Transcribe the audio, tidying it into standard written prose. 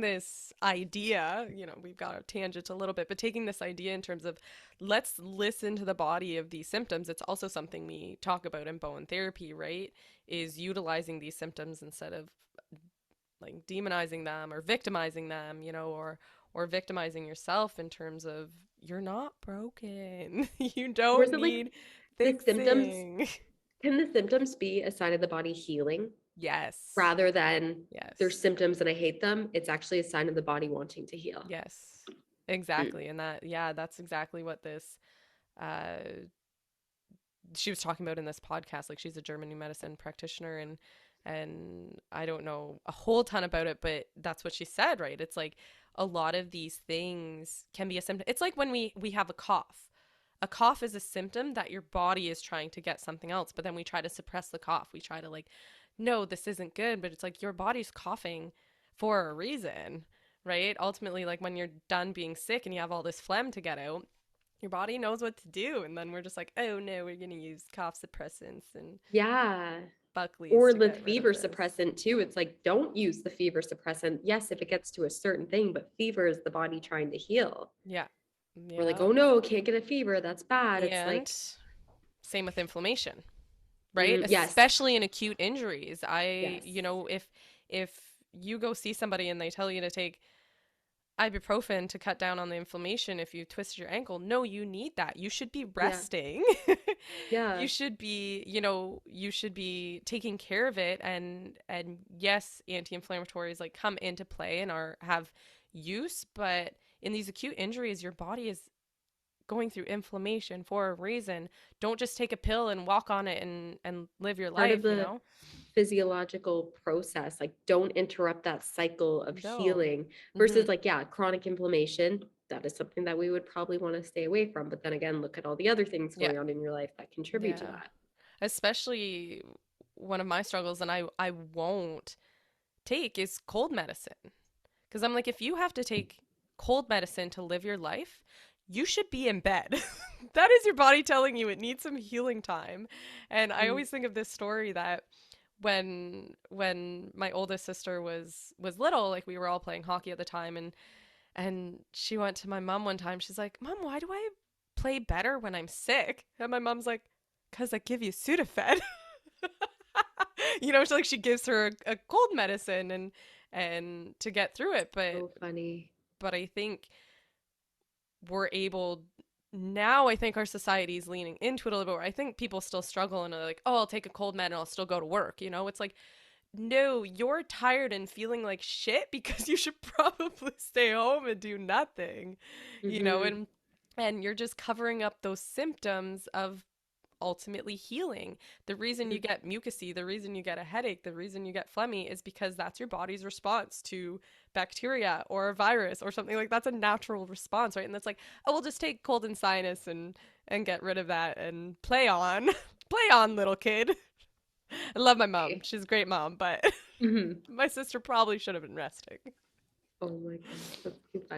this idea, we've got a tangent a little bit, but taking this idea in terms of let's listen to the body of these symptoms. It's also something we talk about in Bowen therapy, right? Is utilizing these symptoms instead of like demonizing them or victimizing them, or victimizing yourself in terms of you're not broken. You Or don't is it like need the symptoms? fixing. Can the symptoms be a sign of the body healing Yes. rather than there's Yes. symptoms and I hate them? It's actually a sign of the body wanting to heal. Yes. Mm. Exactly. And that's exactly what this uh she was talking about in this podcast. Like she's a German new medicine practitioner, and I don't know a whole ton about it, but that's what she said, right? It's like a lot of these things can be a symptom. It's like when we have a cough. A cough is a symptom that your body is trying to get something else, but then we try to suppress the cough. We try to like, no, this isn't good, but it's like your body's coughing for a reason, right? Ultimately, like when you're done being sick and you have all this phlegm to get out, your body knows what to do, and then we're just like, oh no, we're gonna use cough suppressants and Yeah. Buckley's Or to the get rid of fever this. suppressant too. It's like, don't use the fever suppressant. Yes, if it gets to a certain thing, but fever is the body trying to heal. Yeah. We're like, Yeah. oh no, can't get a fever. That's bad. It's And like, same with inflammation, right? yes, Especially in acute injuries. yes, If you go see somebody and they tell you to take ibuprofen to cut down on the inflammation if you twisted your ankle, no, you need that. You should be yeah, resting. yeah. You should be taking care of it, and yes, anti-inflammatories like come into play and are have use, but in these acute injuries your body is going through inflammation for a reason. Don't just take a pill and walk on it and live your Part of life, you the know? physiological process. Like, don't interrupt that cycle of No. healing versus, Mhm. like, yeah, chronic inflammation. That is something that we would probably want to stay away from. But then again, look at all the other things Yeah. going on in your life that contribute to Yeah. that. Especially one of my struggles, and I won't take, is cold medicine. Because I'm like, if you have to take cold medicine to live your life, you should be in bed. That is your body telling you it needs some healing time. And I Mm. always think of this story that when my oldest sister was little, like we were all playing hockey at the time, and she went to my mom one time. She's like, "Mom, why do I play better when I'm sick?" And my mom's like, "Cause I give you Sudafed." She gives her a cold medicine and to get through it. But So funny. but I think we're able now. I think our society is leaning into it a little bit. Where I think people still struggle and are like, "Oh, I'll take a cold med and I'll still go to work." It's like, no, you're tired and feeling like shit because you should probably stay home and do nothing, you know, Hmm. and and you're just covering up those symptoms of ultimately healing. The reason you get mucusy, the reason you get a headache, the reason you get phlegmy is because that's your body's response to bacteria or a virus or something. Like that's a natural response, right? And that's like, oh, we'll just take cold and sinus and get rid of that and play on. Play on, little kid. I love my mom. She's a great mom, but Hmm. my sister probably should have been resting. Oh my gosh, that's too funny.